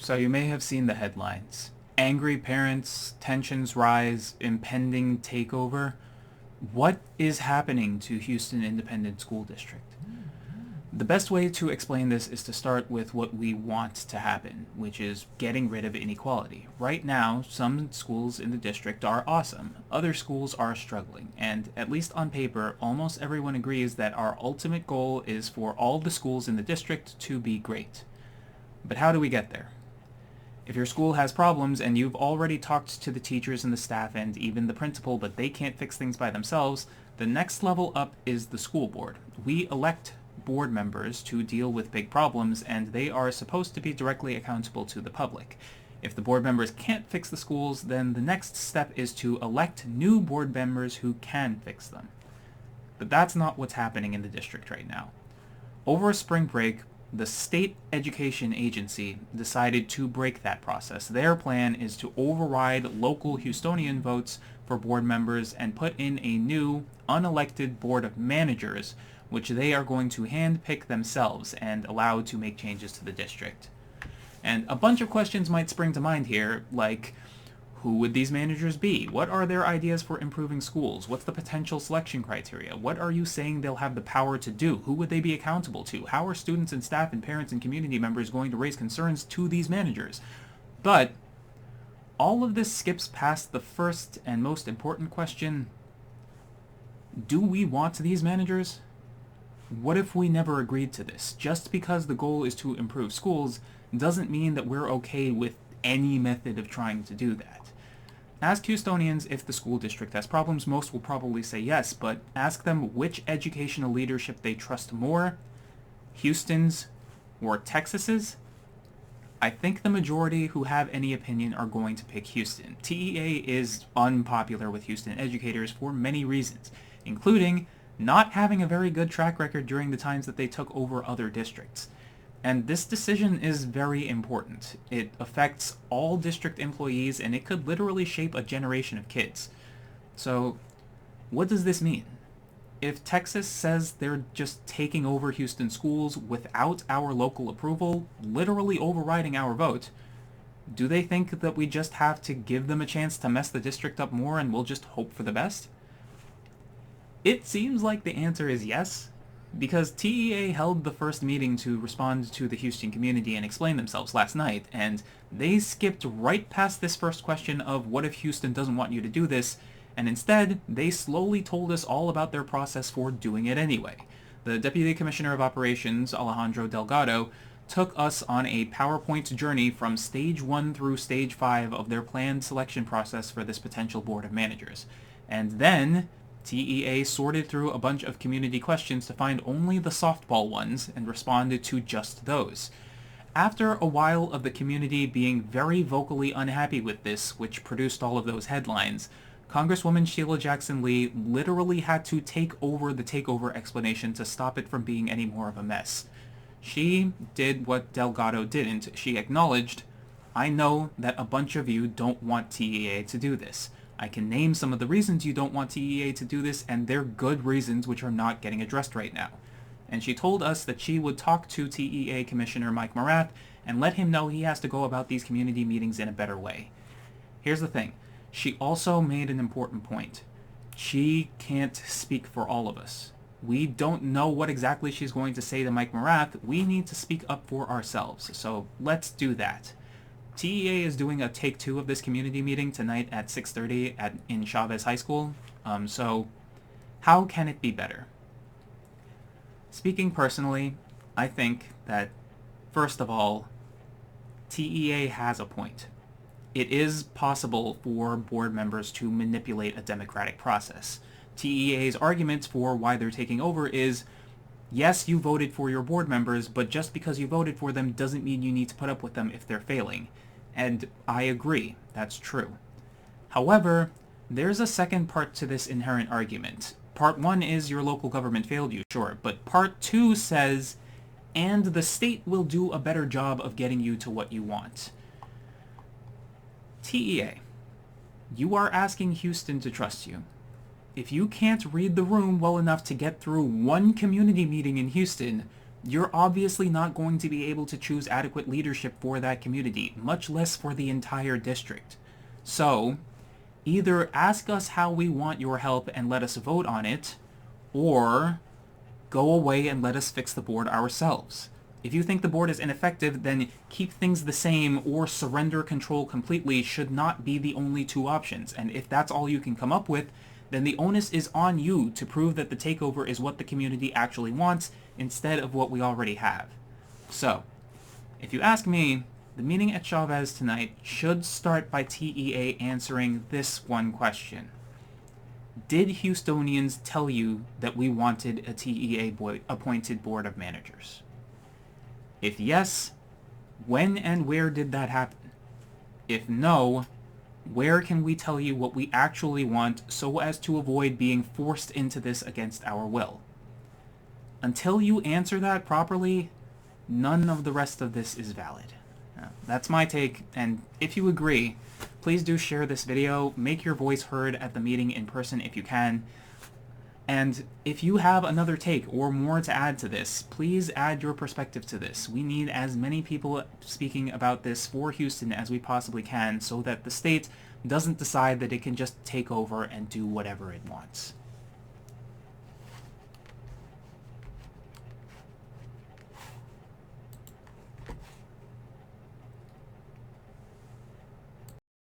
So you may have seen the headlines. Angry parents, tensions rise, impending takeover. What is happening to Houston Independent School District? The best way to explain this is to start with what we want to happen, which is getting rid of inequality. Right now, some schools in the district are awesome, other schools are struggling, and at least on paper, almost everyone agrees that our ultimate goal is for all the schools in the district to be great. But how do we get there? If your school has problems and you've already talked to the teachers and the staff and even the principal, but they can't fix things by themselves, the next level up is the school board. We elect board members to deal with big problems, and they are supposed to be directly accountable to the public. If the board members can't fix the schools, then the next step is to elect new board members who can fix them. But that's not what's happening in the district right now. Over spring break, the state education agency decided to break that process. Their plan is to override local Houstonian votes for board members and put in a new, unelected board of managers, which they are going to handpick themselves and allow to make changes to the district. And a bunch of questions might spring to mind here, like, who would these managers be? What are their ideas for improving schools? What's the potential selection criteria? What are you saying they'll have the power to do? Who would they be accountable to? How are students and staff and parents and community members going to raise concerns to these managers? But all of this skips past the first and most important question: do we want these managers? What if we never agreed to this? Just because the goal is to improve schools doesn't mean that we're okay with any method of trying to do that. Ask Houstonians if the school district has problems. Most will probably say yes, but ask them which educational leadership they trust more, Houston's or Texas's. I think the majority who have any opinion are going to pick Houston. TEA is unpopular with Houston educators for many reasons, including not having a very good track record during the times that they took over other districts. And this decision is very important. It affects all district employees, and it could literally shape a generation of kids. So, what does this mean? If Texas says they're just taking over Houston schools without our local approval, literally overriding our vote, do they think that we just have to give them a chance to mess the district up more and we'll just hope for the best? It seems like the answer is yes, because TEA held the first meeting to respond to the Houston community and explain themselves last night, and they skipped right past this first question of what if Houston doesn't want you to do this, and instead they slowly told us all about their process for doing it anyway. The Deputy Commissioner of Operations, Alejandro Delgado, took us on a PowerPoint journey from Stage 1 through Stage 5 of their planned selection process for this potential board of managers. And then TEA sorted through a bunch of community questions to find only the softball ones and responded to just those. After a while of the community being very vocally unhappy with this, which produced all of those headlines, Congresswoman Sheila Jackson Lee literally had to take over the takeover explanation to stop it from being any more of a mess. She did what Delgado didn't. She acknowledged, I know that a bunch of you don't want TEA to do this. I can name some of the reasons you don't want TEA to do this, and they're good reasons which are not getting addressed right now. And she told us that she would talk to TEA Commissioner Mike Morath and let him know he has to go about these community meetings in a better way. Here's the thing. She also made an important point. She can't speak for all of us. We don't know what exactly she's going to say to Mike Morath. We need to speak up for ourselves. So let's do that. TEA is doing a take 2 of this community meeting tonight at 6:30 in Chavez High School. So how can it be better? Speaking personally, I think that, first of all, TEA has a point. It is possible for board members to manipulate a democratic process. TEA's arguments for why they're taking over is, yes, you voted for your board members, but just because you voted for them doesn't mean you need to put up with them if they're failing. And I agree, that's true. However, there's a second part to this inherent argument. Part 1 is your local government failed you, sure, but Part 2 says, and the state will do a better job of getting you to what you want. TEA, you are asking Houston to trust you. If you can't read the room well enough to get through one community meeting in Houston, you're obviously not going to be able to choose adequate leadership for that community, much less for the entire district. So, either ask us how we want your help and let us vote on it, or go away and let us fix the board ourselves. If you think the board is ineffective, then keep things the same or surrender control completely should not be the only two options. And if that's all you can come up with, then the onus is on you to prove that the takeover is what the community actually wants instead of what we already have. So, if you ask me, the meeting at Chavez tonight should start by TEA answering this one question. Did Houstonians tell you that we wanted a TEA-appointed board of managers? If yes, when and where did that happen? If no, where can we tell you what we actually want so as to avoid being forced into this against our will? Until you answer that properly, none of the rest of this is valid. That's my take, and if you agree, please do share this video, make your voice heard at the meeting in person if you can, and if you have another take or more to add to this, please add your perspective to this. We need as many people speaking about this for Houston as we possibly can so that the state doesn't decide that it can just take over and do whatever it wants.